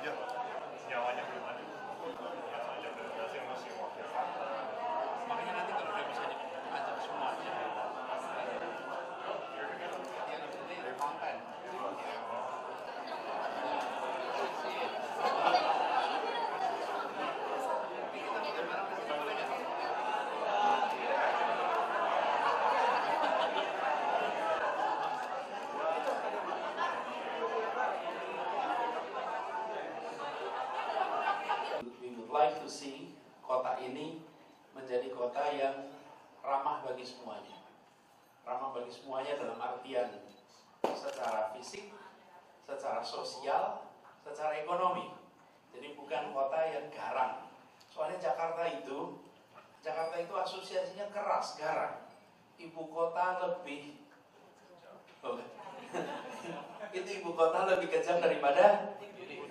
aja loh, nyawanya belum ada. Biasa aja presentasi masih wakil kata. Makanya nanti kalau udah bisa diajak semuanya, yang penting konten. We would like to see kota ini menjadi kota yang ramah bagi semuanya. Ramah bagi semuanya dalam artian secara fisik, secara sosial, secara ekonomi. Jadi bukan kota yang garang. Soalnya Jakarta itu asosiasinya keras, garang. Ibu kota lebih itu ibu kota lebih kejam daripada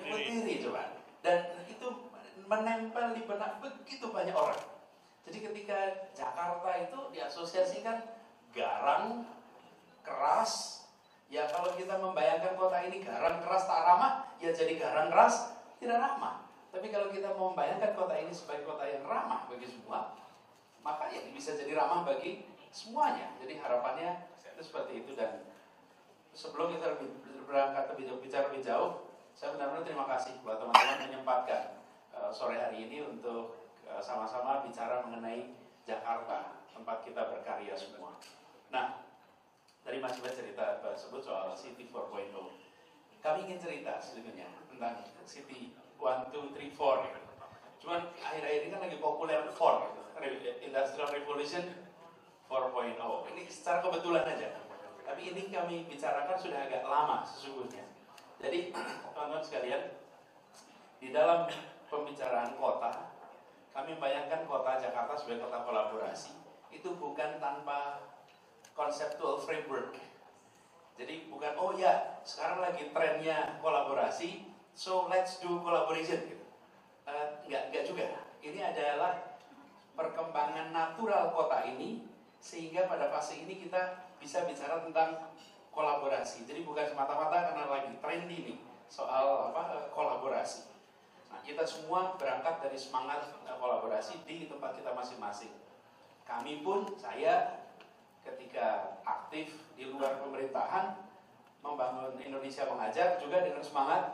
Berdiri coba. Dan itu menempel di benak begitu banyak orang. Jadi ketika Jakarta itu diasosiasikan garang, keras, ya kalau kita membayangkan kota ini garang, keras, tak ramah, ya jadi garang, keras, tidak ramah. Tapi kalau kita membayangkan kota ini sebagai kota yang ramah bagi semua, maka ya bisa jadi ramah bagi semuanya. Jadi harapannya itu seperti itu. Dan sebelum kita berangkat bicara lebih jauh, saya benar-benar terima kasih buat teman-teman menyempatkan sore hari ini untuk sama-sama bicara mengenai Jakarta, tempat kita berkarya semua. Nah, dari Mas Iba cerita tersebut soal City 4.0. Kami ingin cerita sebenarnya tentang City 1, 2, 3, 4. Cuman akhir-akhir ini kan lagi populer 4, Industrial Revolution 4.0. Ini secara kebetulan aja. Tapi ini kami bicarakan sudah agak lama sesungguhnya. Jadi teman-teman sekalian, di dalam pembicaraan kota, kami membayangkan kota Jakarta sebagai kota kolaborasi. Itu bukan tanpa conceptual framework. Jadi bukan, oh ya sekarang lagi trennya kolaborasi, so let's do collaboration gitu. Enggak juga. Ini adalah perkembangan natural kota ini, sehingga pada fase ini kita bisa bicara tentang kolaborasi. Jadi bukan semata-mata karena lagi trendy nih soal kolaborasi. Nah, kita semua berangkat dari semangat kolaborasi di tempat kita masing-masing. Kami pun, saya ketika aktif di luar pemerintahan membangun Indonesia Mengajar juga dengan semangat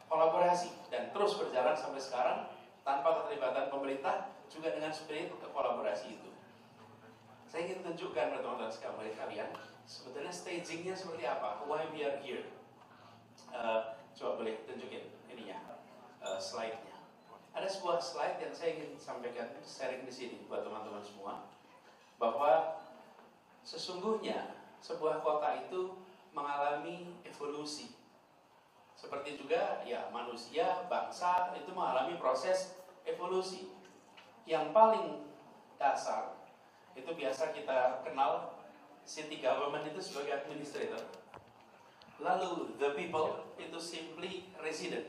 kolaborasi dan terus berjalan sampai sekarang tanpa keterlibatan pemerintah juga dengan spirit kolaborasi itu. Saya ingin tunjukkan kepada teman-teman sekalian sebetulnya stagingnya seperti apa, why we are here. Coba boleh tunjukin ininya, slide-nya. Ada sebuah slide yang saya ingin sampaikan, sharing di sini buat teman-teman semua, bahwa sesungguhnya sebuah kota itu mengalami evolusi. Seperti juga ya manusia, bangsa itu mengalami proses evolusi. Yang paling dasar itu biasa kita kenal city government itu sebagai administrator. Lalu the people itu simply resident.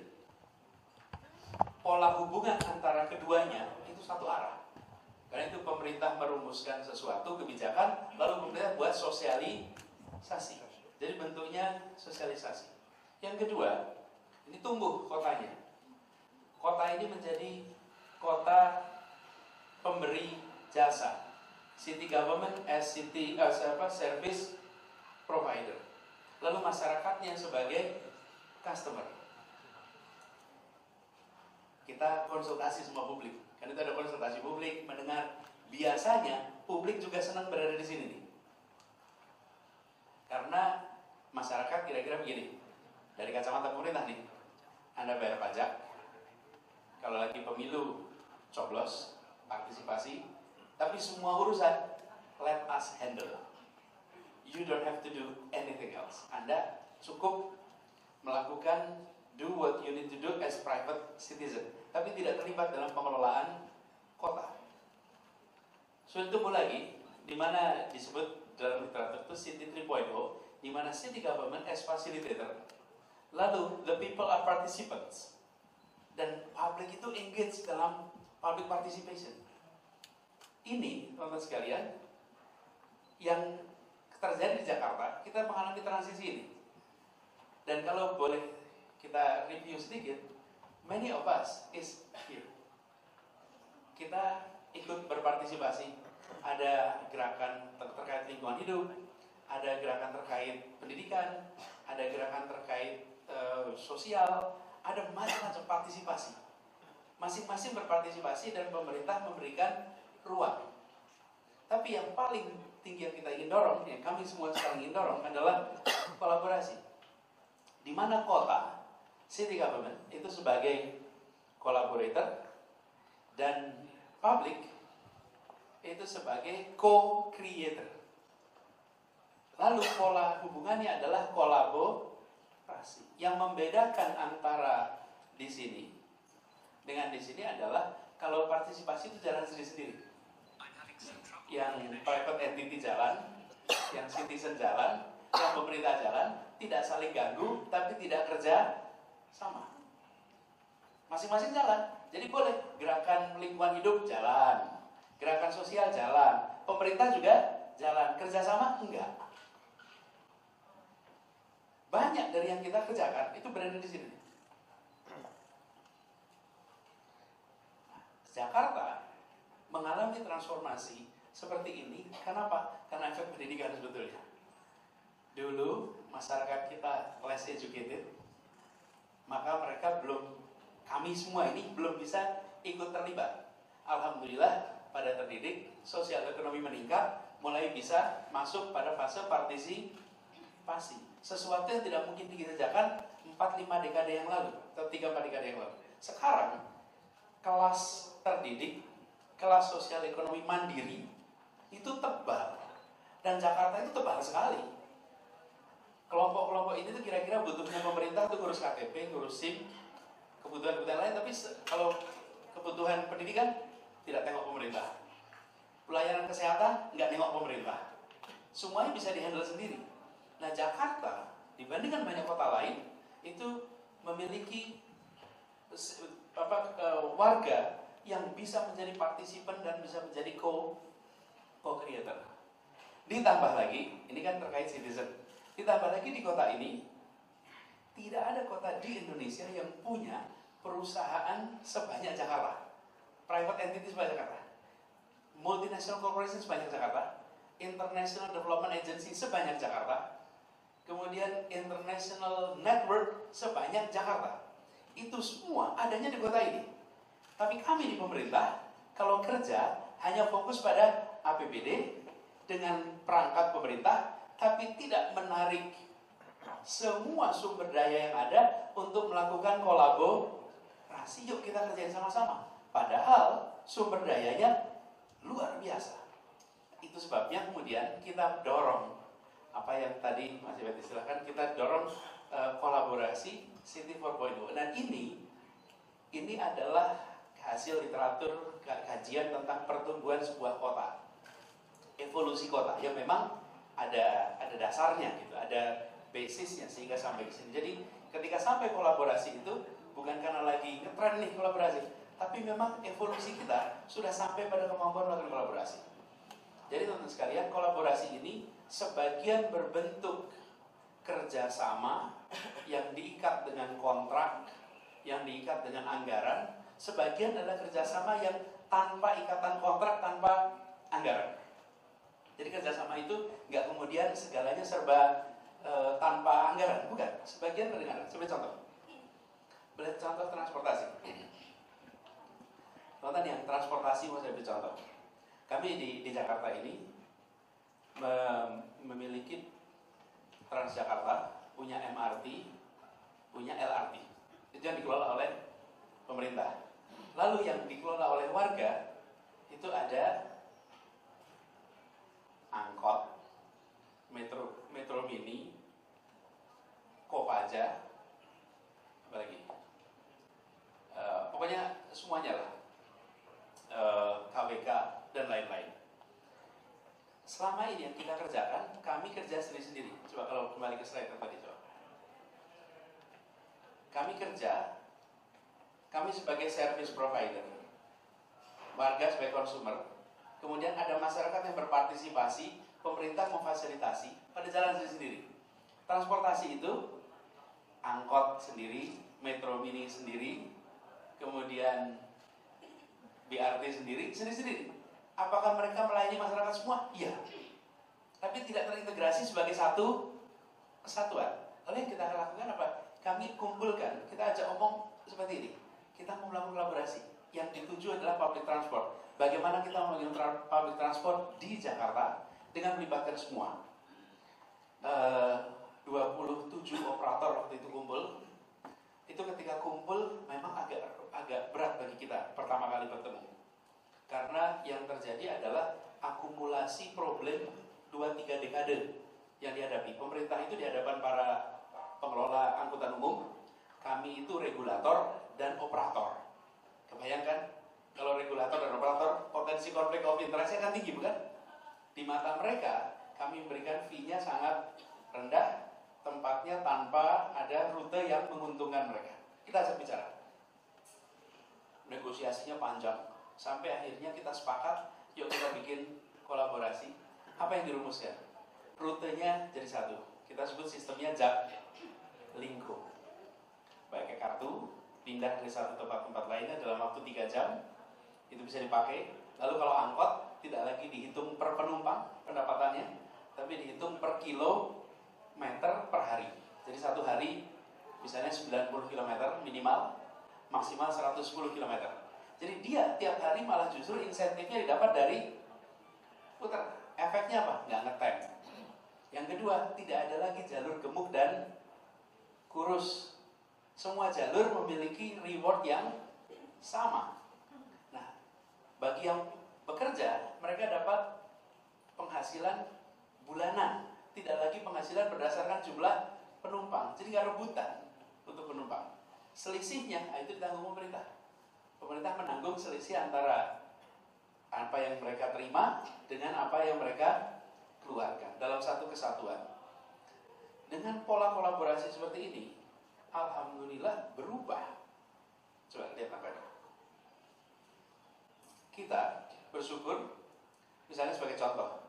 Pola hubungan antara keduanya itu satu arah. Karena itu pemerintah merumuskan sesuatu kebijakan, lalu pemerintah buat sosialisasi. Jadi bentuknya sosialisasi. Yang kedua, ini tumbuh kotanya. Kota ini menjadi kota pemberi jasa. City government as service provider. Lalu masyarakatnya sebagai customer. Kita konsultasi sama publik. Kan itu ada konsultasi publik, mendengar. Biasanya publik juga senang berada di sini nih. Karena masyarakat kira-kira begini. Dari kacamata pemerintah nih, Anda bayar pajak. Kalau lagi pemilu, coblos, partisipasi. Tapi semua urusan, let us handle. You don't have to do anything else. Anda cukup melakukan do what you need to do as private citizen. Tapi tidak terlibat dalam pengelolaan kota. Sudah tumbuh lagi, di mana disebut dalam literatur itu City 3.0, di mana city government as facilitator. Lalu, the people are participants. Dan public itu engage dalam public participation. Ini, teman-teman sekalian, yang terjadi di Jakarta, kita mengalami transisi ini. Dan kalau boleh kita review sedikit, Many of us is here. Kita ikut berpartisipasi. Ada gerakan terkait lingkungan hidup, ada gerakan terkait pendidikan, ada gerakan terkait sosial, ada macam-macam partisipasi. Masing-masing berpartisipasi dan pemerintah memberikan ruang. Tapi yang paling tinggi yang kita ingin dorong, yang kami semua sekarang ingin dorong adalah kolaborasi. Di mana kota, city government itu sebagai collaborator dan public itu sebagai co-creator. Lalu pola hubungannya adalah kolaborasi. Yang membedakan antara di sini dengan di sini adalah kalau partisipasi itu jalan sendiri-sendiri. Yang private entity jalan, yang citizen jalan, yang pemerintah jalan, tidak saling ganggu, tapi tidak kerja sama. Masing-masing jalan. Jadi boleh gerakan lingkungan hidup jalan, gerakan sosial jalan, pemerintah juga jalan, kerjasama enggak. Banyak dari yang kita kerjakan itu berada di sini. Jakarta mengalami transformasi seperti ini, kenapa? Karena efek pendidikan sebetulnya. Dulu masyarakat kita less educated, maka mereka kami semua ini belum bisa ikut terlibat. Alhamdulillah pada terdidik, sosial ekonomi meningkat, mulai bisa masuk pada fase partisipasi. Sesuatu yang tidak mungkin dikerjakan 4-5 dekade yang lalu, atau 3-4 dekade yang lalu. Sekarang, kelas terdidik, kelas sosial ekonomi mandiri, itu tebal. Dan Jakarta itu tebal sekali. Kelompok-kelompok ini tuh kira-kira butuhnya pemerintah tuh ngurus KTP, ngurus SIM, kebutuhan-kebutuhan lain, tapi kalau kebutuhan pendidikan, tidak tengok pemerintah. Pelayanan kesehatan, nggak nengok pemerintah. Semuanya bisa dihandle sendiri. Nah, Jakarta, dibandingkan banyak kota lain, itu memiliki warga yang bisa menjadi partisipan dan bisa menjadi co-creator. Ditambah lagi, ini kan terkait citizen. Ditambah lagi di kota ini, tidak ada kota di Indonesia yang punya perusahaan sebanyak Jakarta. Private entity sebanyak Jakarta. Multinational corporation sebanyak Jakarta. International Development Agency sebanyak Jakarta. Kemudian International Network sebanyak Jakarta. Itu semua adanya di kota ini. Tapi kami di pemerintah, kalau kerja hanya fokus pada APBD dengan perangkat pemerintah, tapi tidak menarik semua sumber daya yang ada untuk melakukan kolaborasi. Yuk kita kerjain sama-sama. Padahal sumber dayanya luar biasa. Itu sebabnya kemudian kita dorong apa yang tadi Mas Yati silahkan, kita dorong kolaborasi City 4.0. Dan ini adalah hasil literatur kajian tentang pertumbuhan sebuah kota, evolusi kota yang memang ada dasarnya gitu, ada basisnya sehingga sampai ke sini. Jadi ketika sampai kolaborasi itu bukan karena lagi ngetren nih kolaborasi, tapi memang evolusi kita sudah sampai pada kemampuan melakukan kolaborasi. Jadi teman-teman sekalian, kolaborasi ini sebagian berbentuk kerjasama yang diikat dengan kontrak, yang diikat dengan anggaran. Sebagian adalah kerjasama yang tanpa ikatan kontrak, tanpa anggaran. Jadi kerjasama itu nggak kemudian segalanya serba tanpa anggaran, bukan. Sebagian dengan anggaran. Coba contoh. Boleh contoh transportasi. Contoh yang transportasi mau saya beri contoh. Kami di Jakarta ini memiliki Transjakarta, punya MRT, punya LRT. Itu yang dikelola oleh pemerintah. Lalu yang dikelola oleh warga itu ada angkot, metro mini, Kopaja, apa lagi? Pokoknya semuanya lah, KWK dan lain-lain. Selama ini yang kita kerjakan, kami kerja sendiri-sendiri. Coba kalau kembali ke slide tadi, coba. Kami sebagai service provider, warga sebagai consumer, kemudian ada masyarakat yang berpartisipasi, pemerintah memfasilitasi, pada jalan sendiri-sendiri. Transportasi itu, angkot sendiri, metro mini sendiri, kemudian BRT sendiri-sendiri. Apakah mereka melayani masyarakat semua? Iya. Tapi tidak terintegrasi sebagai satu kesatuan. Lalu yang kita akan lakukan apa? Kami kumpulkan, kita ajak omong seperti ini. Kita mau melakukan kolaborasi. Yang dituju adalah public transport. Bagaimana kita melakukan public transport di Jakarta dengan melibatkan semua. 27 operator waktu itu kumpul. Itu ketika kumpul memang agak berat bagi kita pertama kali bertemu. Karena yang terjadi adalah akumulasi problem 2-3 dekade yang dihadapi. Pemerintah itu di hadapan para pengelola angkutan umum, kami itu regulator dan operator. Kebayangkan kalau regulator dan operator, potensi konflik of interest kan tinggi, bukan? Di mata mereka, kami memberikan fee-nya sangat rendah, tempatnya tanpa ada rute yang menguntungkan mereka. Kita ajak bicara. Negosiasinya panjang. Sampai akhirnya kita sepakat, yuk kita bikin kolaborasi. Apa yang dirumuskan? Rutenya jadi satu. Kita sebut sistemnya Jaklingko. Pakai kartu, pindah dari satu tempat lainnya dalam waktu 3 jam. Itu bisa dipakai. Lalu kalau angkot, tidak lagi dihitung per penumpang pendapatannya, tapi dihitung per kilometer per hari. Jadi satu hari, misalnya 90 km minimal, maksimal 110 km. Jadi dia tiap hari malah justru insentifnya didapat dari putar. Efeknya apa? Nggak ngetem. Yang kedua, tidak ada lagi jalur gemuk dan kurus. Semua jalur memiliki reward yang sama. Nah, bagi yang bekerja, mereka dapat penghasilan bulanan. Tidak lagi penghasilan berdasarkan jumlah penumpang. Jadi nggak rebutan untuk penumpang. Selisihnya, itu ditanggung pemerintah. Pemerintah menanggung selisih antara apa yang mereka terima dengan apa yang mereka keluarkan dalam satu kesatuan. Dengan pola kolaborasi seperti ini, alhamdulillah berubah. Coba lihat angkanya. Kita bersyukur, misalnya sebagai contoh,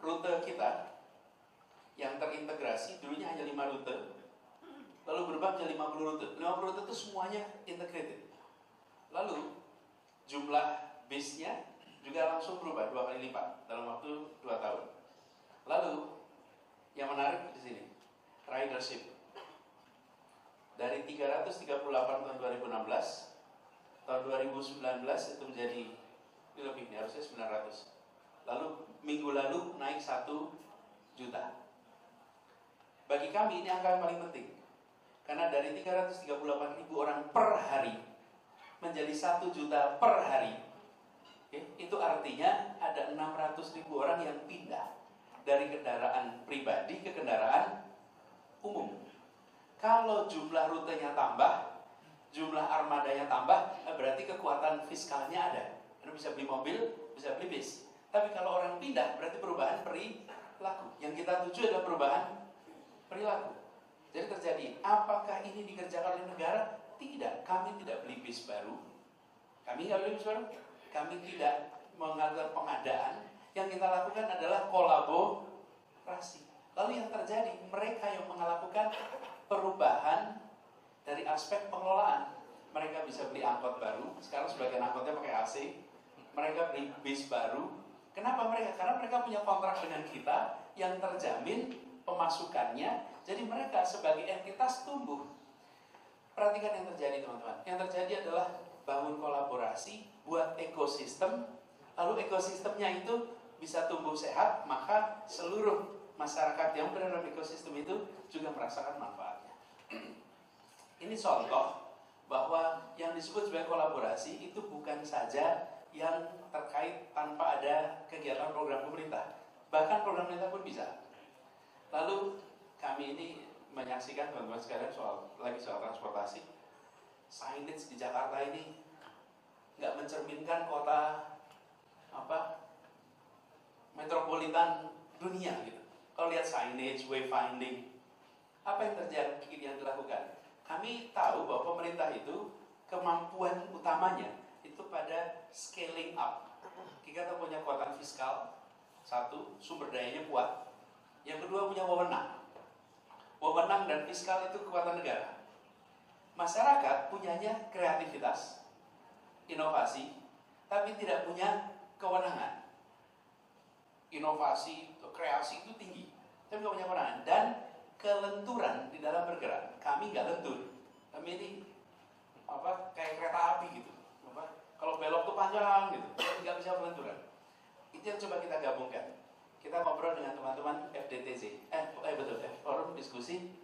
rute kita yang terintegrasi dulunya hanya 5 rute, lalu berubah menjadi 50 rute. 50 rute itu semuanya integrated. Lalu jumlah bisnya juga langsung berubah 2 kali lipat dalam waktu 2 tahun. Lalu yang menarik di sini, ridership dari 338 tahun 2016, tahun 2019 itu menjadi lebih, harusnya 900. Lalu minggu lalu naik 1 juta. Bagi kami ini angka yang paling penting, karena dari 338.000 orang per hari menjadi 1 juta per hari. Itu artinya ada 600.000 orang yang pindah dari kendaraan pribadi ke kendaraan umum. Kalau jumlah rutenya tambah, jumlah armadanya tambah, berarti kekuatan fiskalnya ada. Anda bisa beli mobil, bisa beli bis. Tapi kalau orang pindah, berarti perubahan perilaku. Yang kita tuju adalah perubahan perilaku. Jadi terjadi, apakah ini dikerjakan oleh negara? Tidak, kami tidak beli bis baru. Kami nggak beli bis baru. Kami tidak mengadakan pengadaan. Yang kita lakukan adalah kolaborasi. Lalu yang terjadi, mereka yang melakukan perubahan dari aspek pengelolaan. Mereka bisa beli angkot baru. Sekarang sebagian angkotnya pakai AC. Mereka beli bis baru. Kenapa mereka? Karena mereka punya kontrak dengan kita yang terjamin pemasukannya. Jadi mereka sebagai entitas tumbuh. Perhatikan yang terjadi teman-teman. Yang terjadi adalah bangun kolaborasi, buat ekosistem, lalu ekosistemnya itu bisa tumbuh sehat, maka seluruh masyarakat yang berada dalam ekosistem itu juga merasakan manfaatnya. Ini contoh bahwa yang disebut sebagai kolaborasi itu bukan saja yang terkait tanpa ada kegiatan program pemerintah. Bahkan program pemerintah pun bisa. Lalu kami ini menyaksikan teman-teman sekalian soal transportasi. Signage di Jakarta ini nggak mencerminkan kota metropolitan dunia gitu. Kalau lihat signage, wayfinding, apa yang terjadi yang dilakukan? Kami tahu bahwa pemerintah itu kemampuan utamanya itu pada scaling up. Kita punya kekuatan fiskal, satu, sumber dayanya kuat. Yang kedua punya wewenang. Wewenang dan fiskal itu kekuatan negara. Masyarakat punyanya kreativitas, inovasi, tapi tidak punya kewenangan. Inovasi, kreasi itu tinggi, tapi nggak punya kewenangan. Dan kelenturan di dalam bergerak. Kami nggak lentur. Kami ini kayak kereta api gitu. Kalau belok tuh panjang gitu, nggak bisa kelenturan. Itu yang coba kita gabungkan. Kita ngobrol dengan teman-teman FDTZ, Forum Diskusi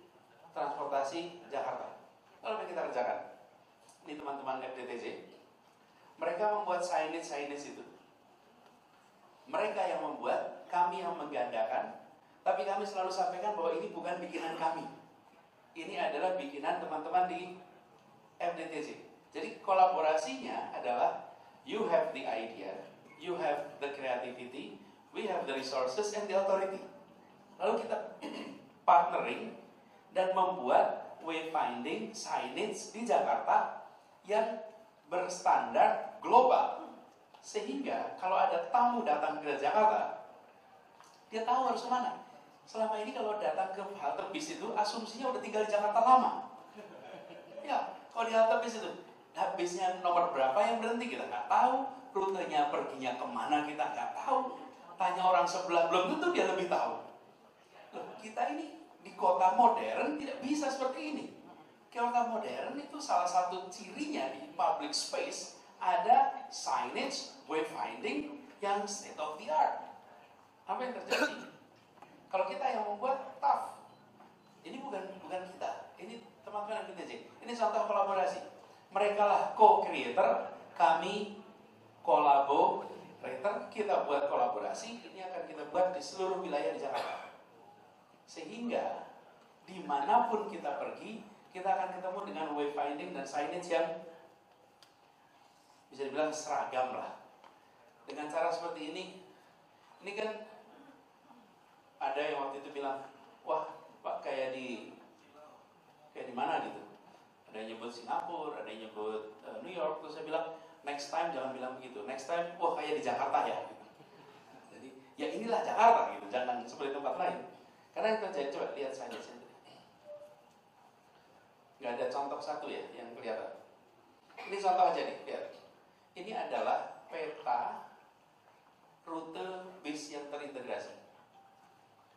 Transportasi Jakarta. Lalu apa yang kita kerjakan? Ini teman-teman FDTZ, mereka membuat signage itu. Mereka yang membuat, kami yang menggandakan, tapi kami selalu sampaikan bahwa ini bukan bikinan kami. Ini adalah bikinan teman-teman di FDTZ. Jadi kolaborasinya adalah you have the idea, you have the creativity, we have the resources and the authority. Lalu kita partnering dan membuat wayfinding signage di Jakarta yang berstandar global. Sehingga kalau ada tamu datang ke Jakarta, dia tahu harus kemana. Selama ini kalau datang ke halte bis itu, asumsinya udah tinggal di Jakarta lama. Ya, kalau di halte bis itu, bisnya nomor berapa yang berhenti kita nggak tahu, rutenya perginya kemana kita nggak tahu. Tanya orang sebelah, belum tentu dia lebih tahu. Loh, kita ini di kota modern tidak bisa seperti ini. Kota modern itu salah satu cirinya di public space ada signage, wayfinding yang state of the art. Apa yang terjadi? Kalau kita yang membuat tough, ini bukan kita, ini teman-teman yang PTJ. Ini contoh kolaborasi. Mereka lah co-creator, kami collaborator, kita buat kolaborasi, ini akan kita buat di seluruh wilayah di Jakarta. Sehingga dimanapun kita pergi, kita akan ketemu dengan wayfinding dan signage yang bisa dibilang seragam lah. Dengan cara seperti ini kan ada yang waktu itu bilang, wah Pak kayak di mana gitu. Ada yang nyebut Singapura, ada yang nyebut New York. Terus saya bilang, next time jangan bilang begitu. Next time, wah kayak di Jakarta ya. Gitu. Jadi ya inilah Jakarta gitu, jangan seperti tempat lain. Karena yang terjadi, coba lihat saja. Nggak ada contoh satu ya yang kelihatan. Ini contoh aja nih, lihat. Ini adalah peta rute bis yang terintegrasi.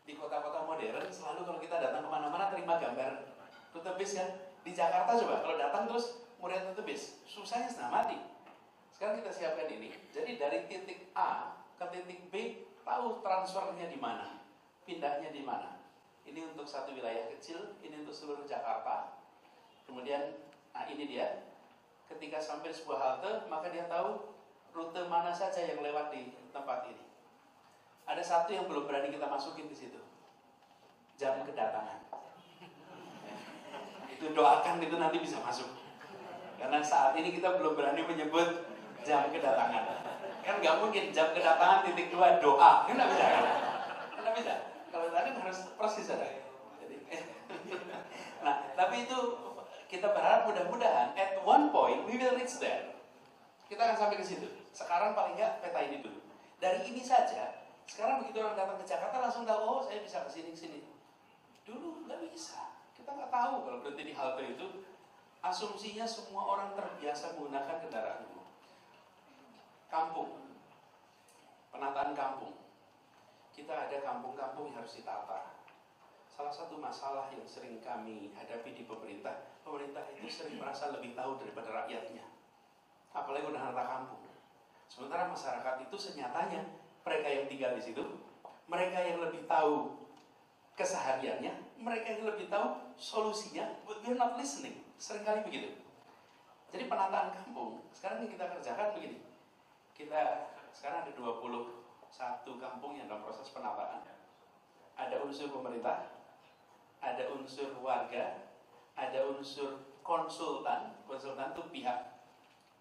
Di kota-kota modern, selalu kalau kita datang kemana-mana terima gambar rute bis kan. Di Jakarta coba, kalau datang terus mau lihat rute bis, susahnya setengah mati. Sekarang kita siapkan ini. Jadi dari titik A ke titik B, tahu transfernya di mana, pindahnya di mana. Ini untuk satu wilayah kecil, ini untuk seluruh Jakarta. Kemudian, ini dia. Ketika sampai sebuah halte, maka dia tahu rute mana saja yang lewat di tempat ini. Ada satu yang belum berani kita masukin di situ. Jam kedatangan. Itu doakan itu nanti bisa masuk. Karena saat ini kita belum berani menyebut jam kedatangan. Kan nggak mungkin jam kedatangan titik 2 doa. Kan nggak bisa kan? Nggak bisa. Kalau tadi harus persis ada. Nah, tapi itu kita berharap mudah-mudahan at one point we will reach there. Kita akan sampai ke situ. Sekarang paling nggak peta ini dulu. Dari ini saja, sekarang begitu orang datang ke Jakarta langsung tahu, oh saya bisa ke sini. Dulu nggak bisa. Kita nggak tahu kalau berhenti di halte itu. Asumsinya semua orang terbiasa menggunakan kendaraan umum. Kampung, penataan kampung. Kita ada kampung-kampung yang harus ditata. Salah satu masalah yang sering kami hadapi di pemerintah itu sering merasa lebih tahu daripada rakyatnya. Apalagi udah nata kampung. Sementara masyarakat itu senyatanya mereka yang tinggal di situ, mereka yang lebih tahu kesehariannya, mereka yang lebih tahu solusinya, but we're not listening. Seringkali begitu. Jadi penataan kampung, sekarang yang kita kerjakan begini. Kita sekarang ada 21 kampung yang dalam proses penataan. Ada unsur pemerintah, ada unsur warga, ada unsur konsultan. Konsultan itu pihak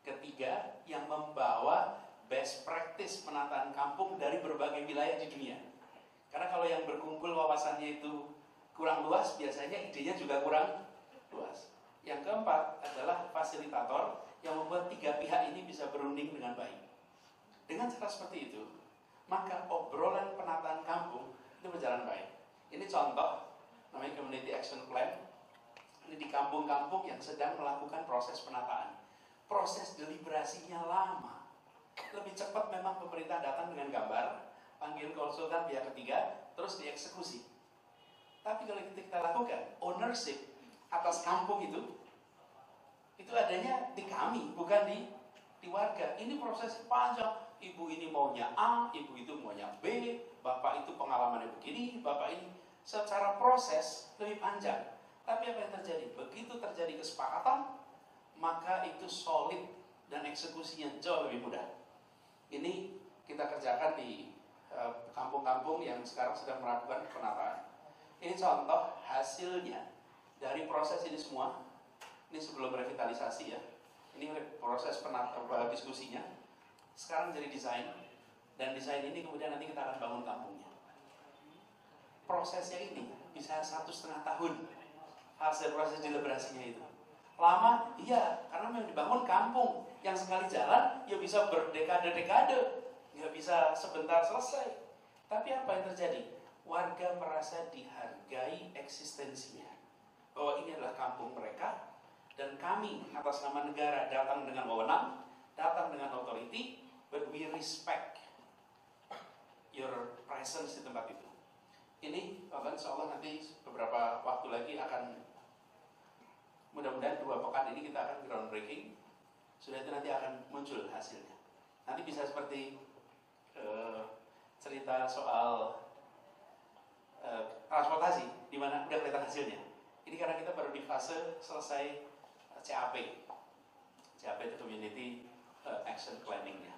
ketiga yang membawa best practice penataan kampung dari berbagai wilayah di dunia. Karena kalau yang berkumpul wawasannya itu kurang luas, biasanya idenya juga kurang luas. Yang keempat adalah fasilitator yang membuat tiga pihak ini bisa berunding dengan baik. Dengan cara seperti itu, maka obrolan penataan kampung itu berjalan baik. Ini contoh, namanya Community Action Plan. Ini di kampung-kampung yang sedang melakukan proses penataan. proses deliberasinya lama. Lebih cepat memang pemerintah datang dengan gambar, panggil konsultan pihak ketiga, terus dieksekusi. Tapi kalau kita lakukan ownership atas kampung itu adanya di kami, bukan di warga. Ini proses panjang. Ibu ini maunya A, ibu itu maunya B, bapak itu pengalamannya begini, bapak ini. Secara proses lebih panjang. Tapi apa yang terjadi? Begitu terjadi kesepakatan, maka itu solid dan eksekusinya jauh lebih mudah. Ini kita kerjakan di kampung-kampung yang sekarang sedang melakukan penataan. Ini contoh hasilnya dari proses ini semua. Ini sebelum revitalisasi ya. Ini proses diskusinya. Sekarang jadi desain. Dan desain ini kemudian nanti kita akan bangun kampungnya. Prosesnya ini bisa 1,5 tahun. Hasil proses deliberasinya itu. Lama? Iya. Karena memang dibangun kampung. Yang sekali jalan, ya bisa berdekade-dekade. Nggak bisa sebentar selesai. Tapi apa yang terjadi? Warga merasa dihargai eksistensinya. Bahwa ini adalah kampung mereka. Dan kami atas nama negara datang dengan wewenang, datang dengan authority, but we respect your presence di tempat itu. Ini, insya Allah nanti beberapa waktu lagi akan, mudah-mudahan 2 pekan ini kita akan groundbreaking. Sudah itu nanti akan muncul hasilnya. Nanti bisa seperti cerita soal transportasi, di mana udah kelihatan hasilnya. Ini karena kita baru di fase selesai CAP itu Community Action Planning-nya.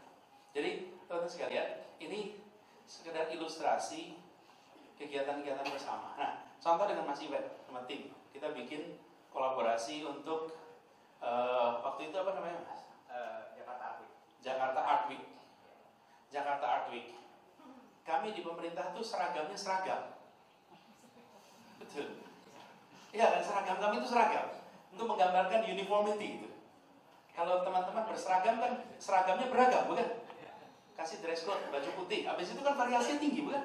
Jadi teman-teman sekalian, ini sekedar ilustrasi kegiatan-kegiatan bersama. Nah, contoh dengan Mas Iwan sama tim, kita bikin kolaborasi untuk waktu itu apa namanya Mas? Jakarta Art Week. Jakarta Art Week. Kami di pemerintah tuh seragamnya seragam. Betul. Iya kan, seragam kami itu seragam. Untuk menggambarkan uniformity gitu. Kalau teman-teman berseragam kan seragamnya beragam, bukan? Kasih dress code baju putih, habis itu kan variasinya tinggi, bukan?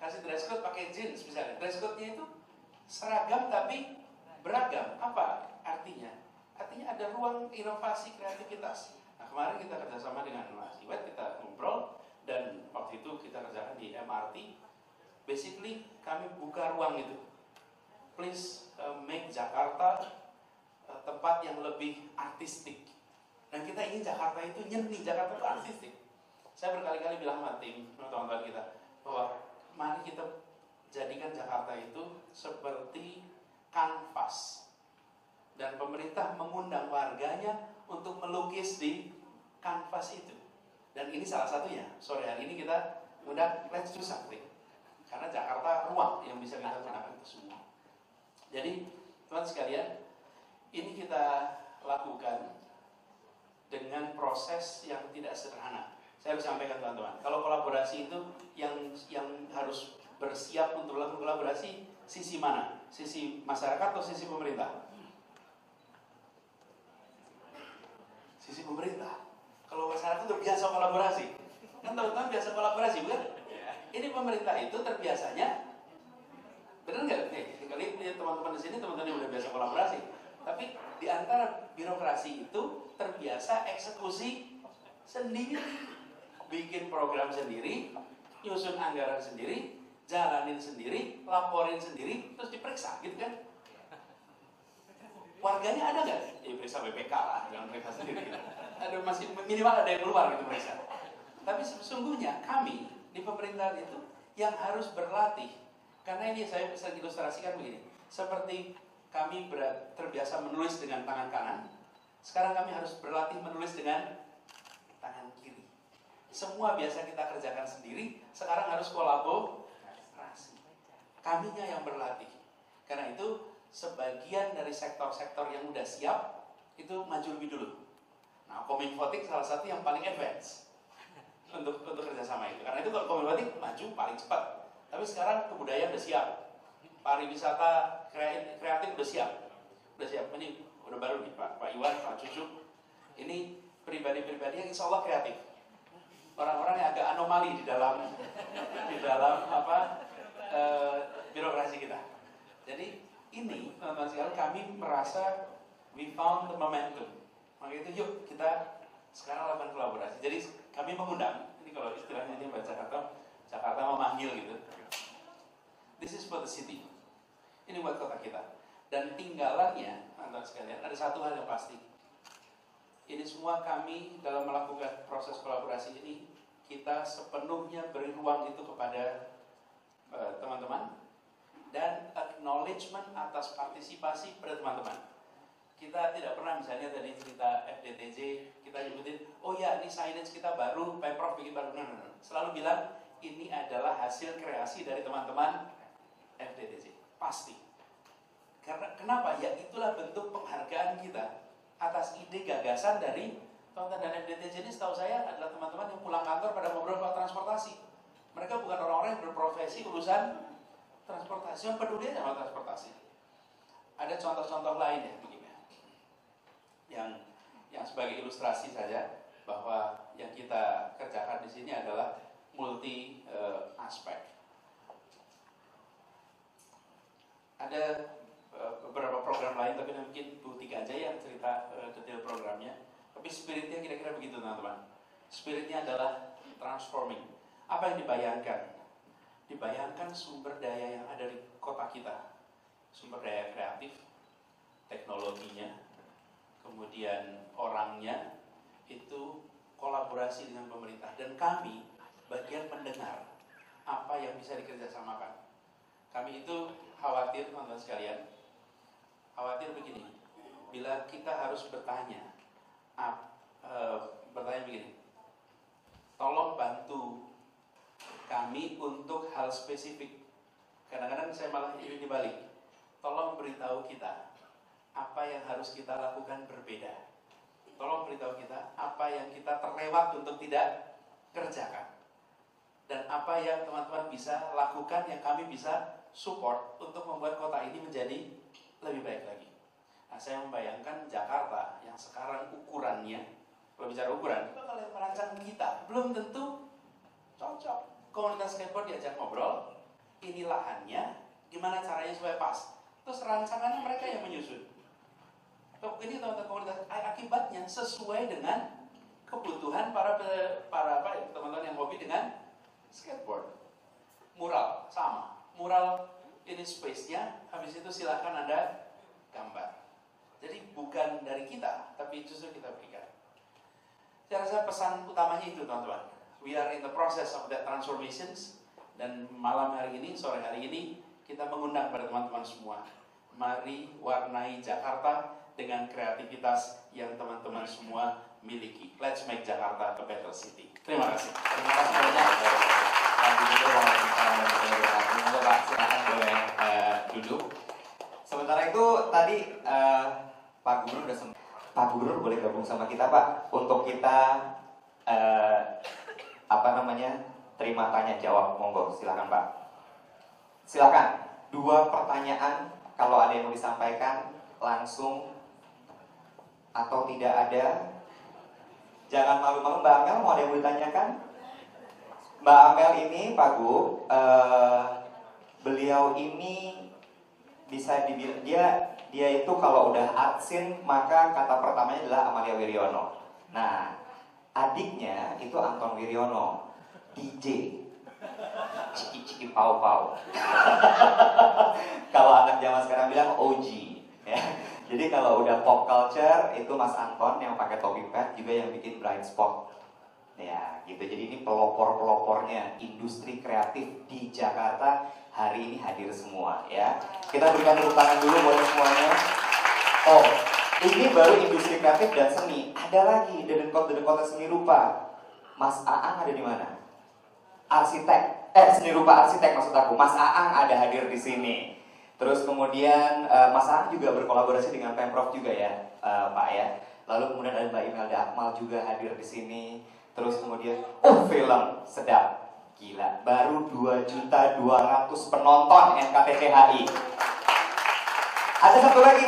Kasih dress code pakai jeans misalnya. Dress code-nya itu seragam tapi beragam. Apa artinya? Artinya ada ruang inovasi kreativitas. Nah, kemarin kita kerjasama dengan Mas Iwet, kita ngobrol, dan waktu itu kita kerjakan di MRT. Basically kami buka ruang itu. Please make Jakarta tempat yang lebih artistik. Dan kita ingin Jakarta itu nyeni, Jakarta itu artistik. Saya berkali-kali bilang sama tim, teman-teman kita, bahwa mari kita jadikan Jakarta itu seperti kanvas. Dan pemerintah mengundang warganya untuk melukis di kanvas itu. Dan ini salah satunya. Sore hari ini kita undang let's do something. Karena Jakarta ruang yang bisa kita gunakan itu semua. Jadi, teman sekalian, ini kita lakukan dengan proses yang tidak sederhana. Saya harus sampaikan teman-teman, kalau kolaborasi itu yang harus bersiap untuk melakukan kolaborasi, sisi mana? Sisi masyarakat atau sisi pemerintah? Sisi pemerintah. Kalau masyarakat terbiasa kolaborasi, kan teman-teman biasa kolaborasi, bukan? Ini pemerintah itu terbiasanya, benar nggak? Nih, kali ini teman-teman di sini teman-teman yang udah biasa kolaborasi. Tapi di antara birokrasi itu terbiasa eksekusi sendiri, bikin program sendiri, nyusun anggaran sendiri, jalanin sendiri, laporin sendiri, terus diperiksa, gitu kan? Warganya ada nggak? Ya periksa BPK lah, jangan periksa sendiri. Ada masih minimal ada yang keluar gitu periksa. Tapi sesungguhnya kami di pemerintahan itu yang harus berlatih, karena ini saya bisa ilustrasikan begini, seperti kami terbiasa menulis dengan tangan kanan. Sekarang kami harus berlatih menulis dengan tangan kiri. Semua biasa kita kerjakan sendiri, sekarang harus kolaborasi. Kaminya yang berlatih. Karena itu sebagian dari sektor-sektor yang udah siap itu maju lebih dulu. Nah, Kominfotik salah satu yang paling advance untuk kerjasama itu. Karena itu kalau Kominfotik maju paling cepat. Tapi sekarang kebudayaan udah siap. Pariwisata kreatif udah siap. Ini udah baru nih Pak Iwan, Pak Cucu. Ini pribadi-pribadi yang insya Allah kreatif. Orang-orang yang agak anomali di dalam birokrasi kita. Jadi ini teman-teman sekalian, kami merasa we found the momentum. Maka itu yuk kita sekarang lakukan kolaborasi. Jadi kami mengundang, ini kalau istilahnya ini bahasa Jakarta memanggil gitu. This is for the city. Ini buat kota kita. Dan tinggalannya, teman-teman sekalian, ada satu hal yang pasti. Ini semua kami dalam melakukan proses kolaborasi ini, kita sepenuhnya beri ruang itu kepada teman-teman dan acknowledgement atas partisipasi pada teman-teman. Kita tidak pernah misalnya tadi cerita FDTJ, kita nyebutin, oh ya ini signage kita baru, Pemprov bikin baru. No. Selalu bilang, ini adalah hasil kreasi dari teman-teman FDTJ. Pasti. Karena kenapa? Ya itulah bentuk penghargaan kita atas ide gagasan dari teman-teman. Dan FDTJ ini setahu saya adalah teman-teman yang pulang kantor pada ngobrol soal transportasi. Mereka bukan orang-orang yang berprofesi urusan transportasi, yang peduli sama transportasi. Ada contoh-contoh lain ya, begini. Yang sebagai ilustrasi saja bahwa yang kita kerjakan di sini adalah multi aspek. Ada beberapa program lain, tapi mungkin Bu Tika aja yang cerita detail programnya. Tapi spiritnya kira-kira begitu teman-teman. Spiritnya adalah transforming. Apa yang dibayangkan? Dibayangkan sumber daya yang ada di kota kita. Sumber daya kreatif, teknologinya, kemudian orangnya, itu kolaborasi dengan pemerintah. Dan kami bagian mendengar apa yang bisa dikerjasamakan. Kami itu khawatir teman-teman sekalian, khawatir begini, bila kita harus bertanya begini, tolong bantu kami untuk hal spesifik. Kadang-kadang saya malah ingin dibalik, tolong beritahu kita apa yang harus kita lakukan berbeda. Tolong beritahu kita apa yang kita terlewat untuk tidak kerjakan. Dan apa yang teman-teman bisa lakukan yang kami bisa support untuk membuat kota ini menjadi lebih baik lagi. Nah, saya membayangkan Jakarta yang sekarang ukurannya, kalau bicara ukuran, kalau yang merancang kita, belum tentu cocok. Komunitas skateboard diajak ngobrol, ini lahannya, gimana caranya supaya pas. Terus rancangannya mereka yang menyusun. Ini teman-teman komunitas, akibatnya sesuai dengan kebutuhan para teman-teman yang hobi dengan skateboard. Mural sama, mural ini space-nya, habis itu silakan Anda gambar. Jadi bukan dari kita, tapi justru kita berikan. Saya rasa pesan utamanya itu teman-teman. We are in the process of that transformations. Dan malam hari ini, sore hari ini, kita mengundang pada teman-teman semua. Mari warnai Jakarta dengan kreativitas yang teman-teman semua miliki. Let's make Jakarta a better city. Terima kasih. Terima kasih banyak. Pak Gubernur, waalaikumsalam. Pak, silakan boleh duduk. Sementara itu tadi Pak Gubernur boleh gabung sama kita Pak untuk kita terima tanya jawab. Monggo, silakan Pak. Silakan. 2 pertanyaan kalau ada yang mau disampaikan langsung atau tidak ada. Jangan malu-malu. Mbak Amel mau ada yang mau ditanyakan? Mbak Amel ini Pak Gu, beliau ini bisa dibilang dia itu kalau udah artsin maka kata pertamanya adalah Amalia Wiryono. Nah, adiknya itu Anton Wiryono, DJ, ciki-ciki pau-pau. Kalau anak zaman sekarang bilang OG, ya. Jadi kalau udah pop culture itu Mas Anton yang pakai topi pet juga yang bikin Blind Spot. Ya, gitu. Jadi ini pelopor-pelopornya industri kreatif di Jakarta hari ini hadir semua, ya. Kita berikan tepuk tangan dulu buat semuanya. Oh, ini baru industri kreatif dan seni. Ada lagi dedekot seni rupa. Mas Aang ada di mana? Arsitek. Seni rupa arsitek maksud aku. Mas Aang ada hadir di sini. Terus kemudian Mas Aang juga berkolaborasi dengan Pemprov juga ya, Pak ya. Lalu kemudian ada Mbak Imelda Akmal juga hadir di sini. Terus kemudian, film sedap, gila, baru 2.200.000 penonton NKTTHI. Ada satu lagi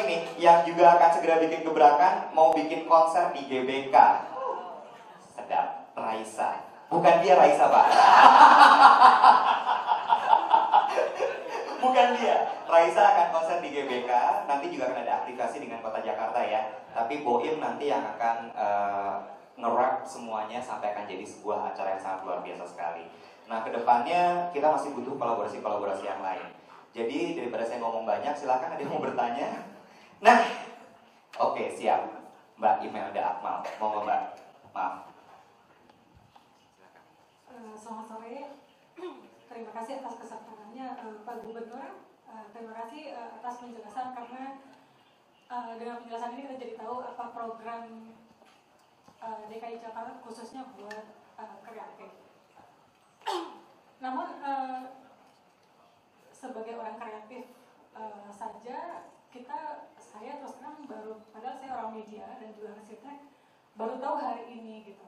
nih, yang juga akan segera bikin gebrakan, mau bikin konser di GBK. Sedap, Raisa. Bukan dia Raisa Pak. Bukan dia. Raisa akan konser di GBK, nanti juga akan ada aktivasi dengan Kota Jakarta ya. Tapi Boim nanti yang akan nge-wrap semuanya sampai akan jadi sebuah acara yang sangat luar biasa sekali. Nah, kedepannya kita masih butuh kolaborasi-kolaborasi yang lain. Jadi daripada saya ngomong banyak, silakan ada yang mau bertanya. Nah, oke, siap. Mbak Imelda Akmal, mau Mbak? Maaf. Selamat sore. Terima kasih atas kesempatannya, Pak Gubernur. Terima kasih atas penjelasan, karena dengan penjelasan ini kita jadi tahu apa program DKI Jakarta khususnya buat kreatif. Namun sebagai orang kreatif saja, saya terus terang baru, padahal saya orang media dan juga arsitek, baru tahu hari ini gitu.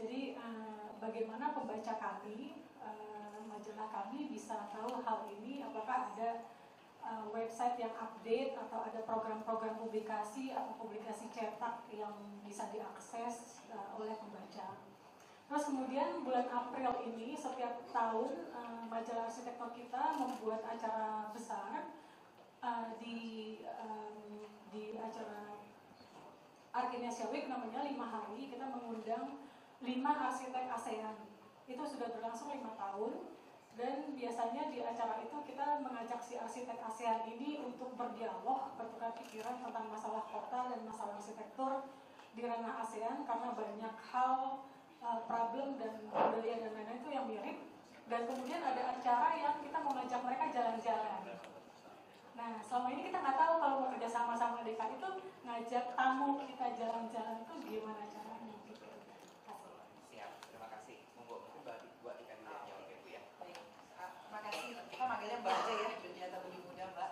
Jadi bagaimana pembaca kami, majalah kami bisa tahu hal ini, apakah ada website yang update atau ada program-program publikasi atau publikasi cetak yang bisa diakses oleh pembaca. Terus kemudian bulan April ini setiap tahun majalah arsitektur kita membuat acara besar di acara Arkinesia Week, namanya 5 hari. Kita mengundang 5 arsitek ASEAN. Itu sudah berlangsung 5 tahun. Dan biasanya di acara itu kita mengajak si arsitek ASEAN ini untuk berdialog, bertukar pikiran tentang masalah kota dan masalah arsitektur di ranah ASEAN, karena banyak hal, problem dan budaya dan lain-lain itu yang mirip. Dan kemudian ada acara yang kita mau ngajak mereka jalan-jalan. Nah, selama ini kita nggak tahu kalau mau kerja sama-sama DKI itu ngajak tamu kita jalan-jalan itu gimana caranya gitu. Siap, terima kasih. Monggo, mungkin buat ikan dulu yang jawab itu ya. Baik, makasih. Kita manggilnya Mbak aja ya, ternyata lebih mudah Mbak.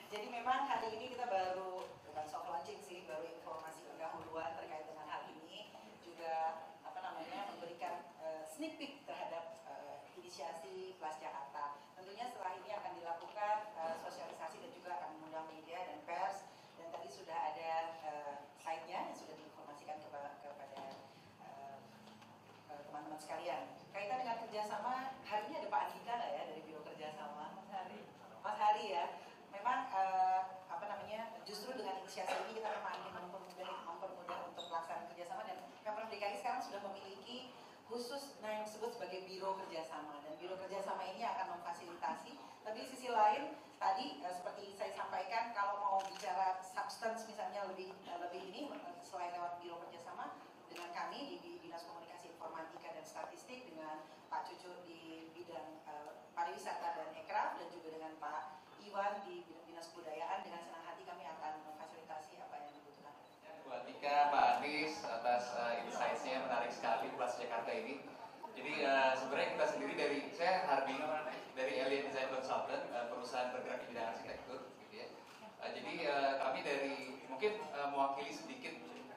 Jadi memang hari ini kita baru, bukan soft launching sih, baru informasi pendahuluan terkait dengan hal ini. Juga memberikan sneak peek terhadap inisiasi Kelas Jakarta. Tentunya setelah ini akan dilakukan sosialisasi dan juga akan mengundang media dan pers. Dan tadi sudah ada site-nya yang sudah diinformasikan kepada teman-teman sekalian. Kaitan dengan kerjasama, hari ini ada Pak Andika nggak ya dari Biro Kerjasama? Mas Hari ya. Memang justru dengan inisiasi ini kita memang ingin mempermudah untuk pelaksanaan kerjasama, dan Pemprov DKI sekarang sudah memiliki khusus yang disebut sebagai Biro Kerjasama, dan Biro Kerjasama ini akan memfasilitasi. Tapi di sisi lain tadi seperti saya sampaikan, kalau mau bicara substance misalnya lebih ini selain lewat Biro Kerjasama dengan kami di Dinas Komunikasi Informatika dan Statistik, dengan Pak Cucu di bidang pariwisata dan ekraf, dan juga dengan Pak Iwan di bidang Dinas Kebudayaan, dengan senang hati kami akan memfasilitasi apa yang dibutuhkan. Buat Tika, Pak Anies atas insights-nya menarik sekali Kelas Jakarta ini. Jadi sebenarnya kita sendiri saya Hardi dari Alien Design Consultant, perusahaan bergerak di bidang arsitektur, gitu ya. Jadi kami mungkin mewakili sedikit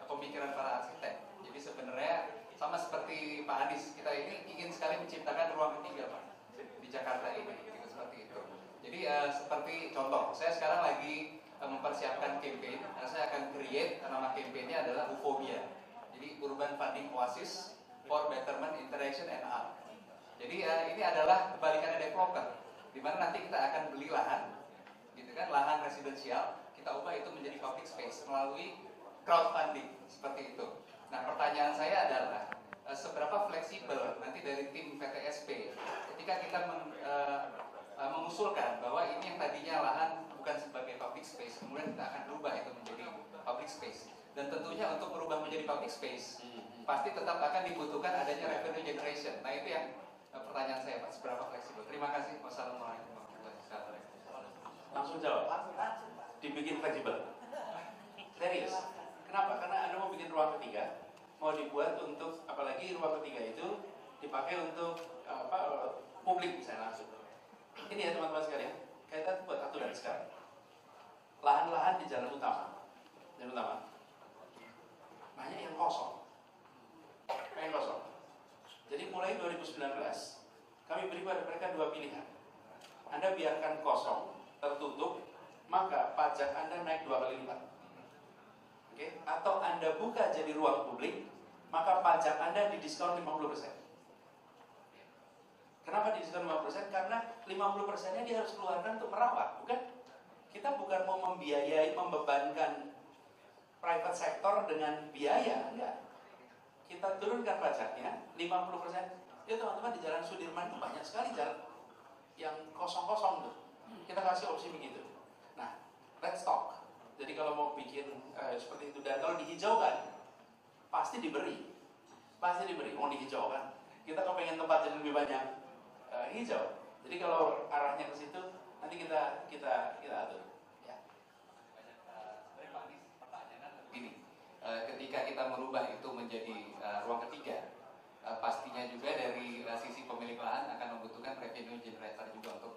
pemikiran para arsitek. Jadi sebenarnya sama seperti Pak Anies, kita ini ingin sekali menciptakan ruang ketiga Pak di Jakarta ini, gitu, seperti itu. Jadi seperti contoh, saya sekarang lagi mempersiapkan campaign, saya akan create, nama campaignnya adalah Ufobia. Jadi Urban Funding Oasis for Betterment Interaction and Art. Jadi ini adalah kebalikannya developer, di mana nanti kita akan beli lahan, gitu kan, lahan residensial, kita ubah itu menjadi public space melalui crowdfunding, seperti itu. Nah, pertanyaan saya adalah seberapa fleksibel nanti dari tim PTSP ketika kita mengusulkan bahwa ini yang tadinya lahan bukan sebagai public space, kemudian kita akan berubah itu menjadi public space. Dan tentunya untuk berubah menjadi public space, pasti tetap akan dibutuhkan adanya revenue generation. Nah, itu yang pertanyaan saya Pak, seberapa fleksibel. Terima kasih. Wassalamualaikum warahmatullahi wabarakatuh. Langsung jawab. Dibikin fleksibel. Serius. Kenapa? Karena Anda mau bikin ruang ketiga, mau dibuat untuk, apalagi ruang ketiga itu dipakai untuk publik misalnya langsung. Ini ya teman-teman sekalian, kita buat aturan sekarang. Lahan-lahan di jalan utama, banyak yang kosong. Jadi mulai 2019, kami beri pada mereka 2 pilihan. Anda biarkan kosong, tertutup, maka pajak Anda naik 2 kali lipat. Oke? Atau Anda buka jadi ruang publik, maka pajak Anda didiskon 50%. Kenapa didiskon 50%? Karena 50%-nya dia harus keluarkan untuk merawat, bukan? Kita bukan mau membiayai, membebankan private sector dengan biaya, enggak. Kita turunkan pajaknya 50%. Ya teman-teman, di Jalan Sudirman itu banyak sekali jalan yang kosong-kosong tuh. Kita kasih opsi begitu. Nah, let's talk. Jadi kalau mau bikin seperti itu, dan kalau dihijaukan, pasti diberi. Pasti diberi, mau dihijaukan. Kita kepengen tempat yang lebih banyak hijau. Jadi kalau arahnya ke situ, nanti kita atur. Ya. Sebenarnya Pak Anies, pertanyaan begini, ketika kita merubah itu menjadi ruang ketiga, pastinya juga dari sisi pemilik lahan akan membutuhkan revenue generator juga untuk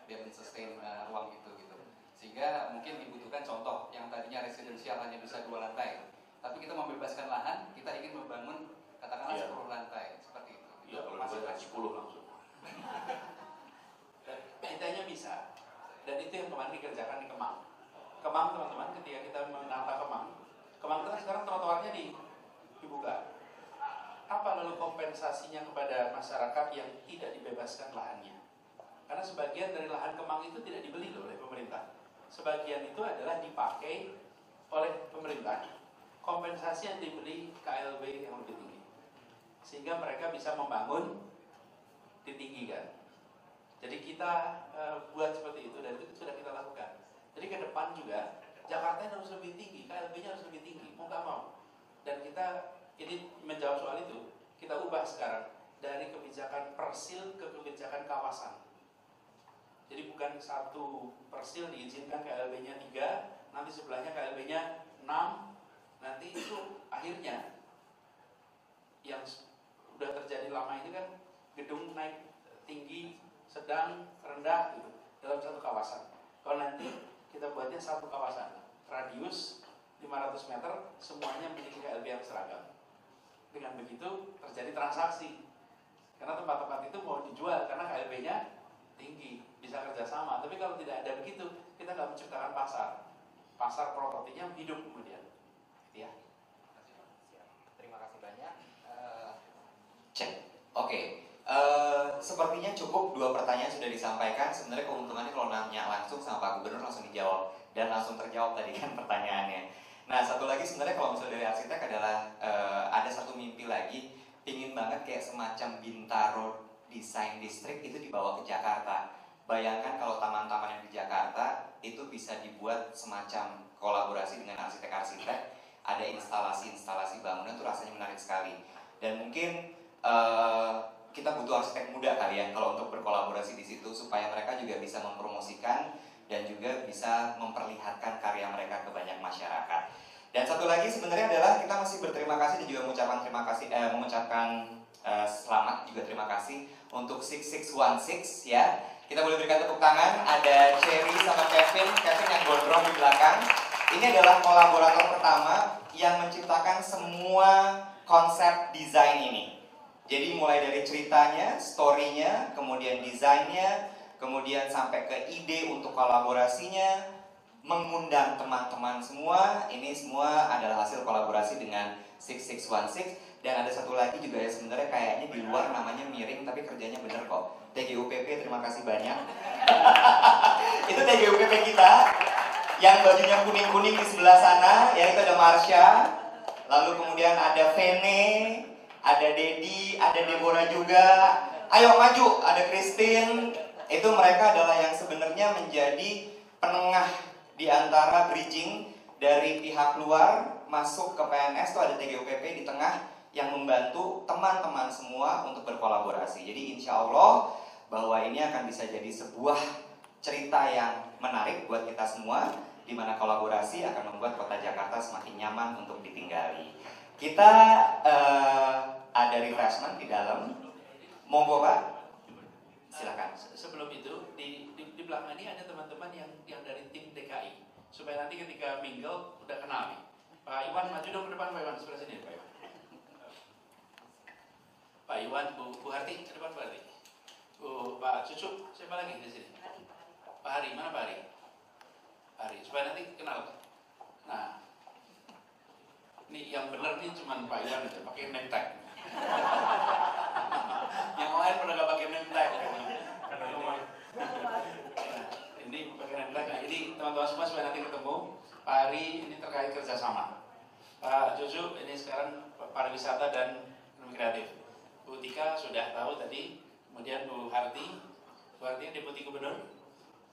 dia men-sustain ruang itu gitu. Sehingga mungkin dibutuhkan contoh yang tadinya residensial hanya bisa 2 lantai, tapi kita membebaskan lahan, kita ingin membangun katakanlah 10 lantai seperti itu. Iya, kalau dibuat 10 langsung. Intinya bisa. Dan itu yang kemarin dikerjakan di Kemang. Kemang teman-teman, ketika kita menata Kemang itu kan sekarang trotoarnya dibuka. Apa lalu kompensasinya kepada masyarakat yang tidak dibebaskan lahannya? Karena sebagian dari lahan Kemang itu tidak dibeli oleh pemerintah. Sebagian itu adalah dipakai oleh pemerintah. Kompensasi yang dibeli KLB yang lebih tinggi. Sehingga mereka bisa membangun ditinggikan. Jadi kita buat seperti itu, dan itu sudah kita lakukan. Jadi ke depan juga Jakarta harus lebih tinggi, KLB-nya harus lebih tinggi, mau nggak mau. Dan kita ini menjawab soal itu, kita ubah sekarang dari kebijakan persil ke kebijakan kawasan. Jadi bukan satu persil diizinkan KLB-nya 3, nanti sebelahnya KLB-nya 6, nanti itu akhirnya yang sudah terjadi lama ini kan gedung naik tinggi, sedang, rendah gitu dalam satu kawasan. Kalau nanti kita buatnya satu kawasan, radius 500 meter, semuanya memiliki KLB yang seragam. Dengan begitu terjadi transaksi. Karena tempat-tempat itu mau dijual karena KLB-nya tinggi, bisa kerjasama. Tapi kalau tidak ada begitu, kita nggak menciptakan pasar. Pasar propertinya hidup kemudian. Ya. Terima kasih banyak. Cek. Oke. Sepertinya cukup 2 pertanyaan sudah disampaikan. Sebenarnya keuntungannya kalau nanya langsung sama Pak Gubernur langsung dijawab dan langsung terjawab tadi kan pertanyaannya. Nah, satu lagi sebenarnya kalau misalnya dari arsitek adalah ada satu mimpi lagi, pingin banget kayak semacam Bintaro Design District itu dibawa ke Jakarta. Bayangkan kalau taman-taman yang di Jakarta itu bisa dibuat semacam kolaborasi dengan arsitek-arsitek, ada instalasi-instalasi bangunan, itu rasanya menarik sekali. Dan mungkin kita butuh arsitek muda kali ya kalau untuk berkolaborasi di situ supaya mereka juga bisa mempromosikan dan juga bisa memperlihatkan karya mereka ke banyak masyarakat. Dan satu lagi sebenarnya adalah kita masih berterima kasih dan juga mengucapkan selamat juga terima kasih untuk 6616 ya. Kita boleh berikan tepuk tangan. Ada Cherry sama Kevin yang gondrong di belakang. Ini adalah kolaborator pertama yang menciptakan semua konsep desain ini. Jadi mulai dari ceritanya, story-nya, kemudian desainnya, kemudian sampai ke ide untuk kolaborasinya, mengundang teman-teman semua. Ini semua adalah hasil kolaborasi dengan 6616. Dan ada satu lagi juga ya sebenarnya kayaknya di luar namanya miring tapi kerjanya bener kok. TGUPP, terima kasih banyak. Itu TGUPP kita yang bajunya kuning-kuning di sebelah sana. Ya itu ada Marsha, lalu kemudian ada Vene, ada Dedi, ada Deborah juga. Ayo maju, ada Christine. Itu mereka adalah yang sebenarnya menjadi penengah di antara bridging dari pihak luar masuk ke PNS. Itu ada TGUPP di tengah yang membantu teman-teman semua untuk berkolaborasi. Jadi insya Allah bahwa ini akan bisa jadi sebuah cerita yang menarik buat kita semua, di mana kolaborasi akan membuat kota Jakarta semakin nyaman untuk ditinggali. Kita ada refreshment di dalam. Monggo Pak, silakan. Sebelum itu di belakang ini ada teman-teman yang dari tim DKI, supaya nanti ketika mingle udah kenal nih. Pak Iwan maju dong ke depan, Pak Iwan sebelah sini Pak Iwan. Pak Iwan, Bu Harti ke depan Pak Harti. Pak Cucu, siapa lagi di sini? Pak Hari, mana Pak Hari? Pak Hari, supaya nanti kenal. Nah, ini yang benar nih cuma Pak Iwan aja pakai name tag. Yang lain pada nggak pakai name tag. Ini pakai name tag. Nah, ini teman-teman semua supaya nanti ketemu. Pak Ari ini terkait kerjasama. Pak Jojo ini sekarang pariwisata dan ekonomi kreatif. Bu Tika sudah tahu tadi. Kemudian Bu Harti Deputi Gubernur,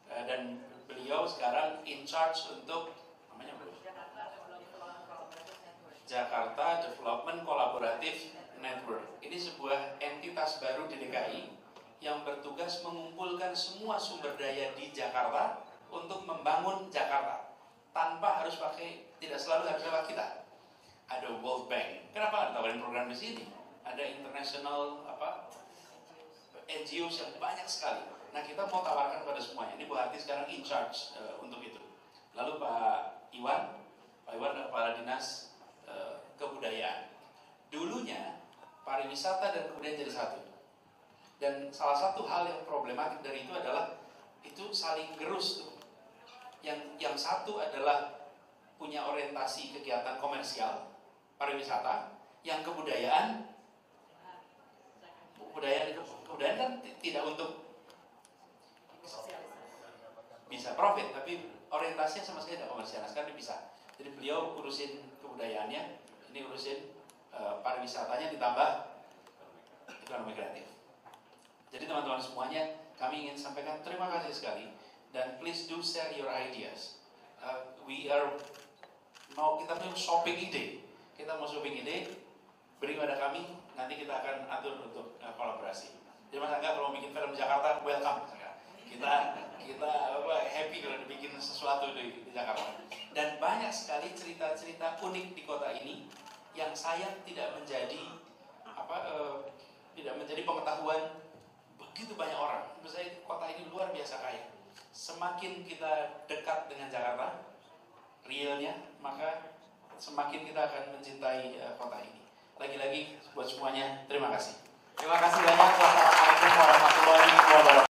dan beliau sekarang in charge untuk namanya apa? Jakarta Development Collaborative Network. Ini sebuah entitas baru di DKI yang bertugas mengumpulkan semua sumber daya di Jakarta untuk membangun Jakarta tanpa harus tidak selalu harus lewat kita. Ada World Bank. Kenapa ada tawarin program di sini? Ada international NGOs yang banyak sekali. Nah, kita mau tawarkan pada semuanya. Ini Bu Harti sekarang in charge untuk itu. Lalu Pak Iwan adalah Kepala Dinas Kebudayaan. Dulunya pariwisata dan kebudayaan jadi satu. Dan salah satu hal yang problematik dari itu adalah itu saling gerus tuh. Yang satu adalah punya orientasi kegiatan komersial, pariwisata, yang kebudayaan kan tidak untuk bisa profit, tapi orientasinya sama sekali tidak komersial. Nah, sekarang bisa. Jadi beliau urusin kebudayaannya, ini urusin pariwisatanya ditambah ekonomi kreatif. Jadi teman-teman semuanya, kami ingin sampaikan terima kasih sekali dan please do share your ideas. Kita mau shopping ide, beri pada kami, nanti kita akan atur untuk kolaborasi. Jadi Mas Angga kalau mau bikin film Jakarta, welcome. Kita happy kalau dibikin sesuatu di Jakarta. Dan banyak sekali cerita-cerita unik di kota ini yang sayang tidak menjadi pengetahuan begitu banyak orang. Menurut saya kota ini luar biasa kaya. Semakin kita dekat dengan Jakarta, realnya, maka semakin kita akan mencintai kota ini. Lagi-lagi buat semuanya, terima kasih. Terima kasih banyak. Wassalamualaikum warahmatullahi wabarakatuh.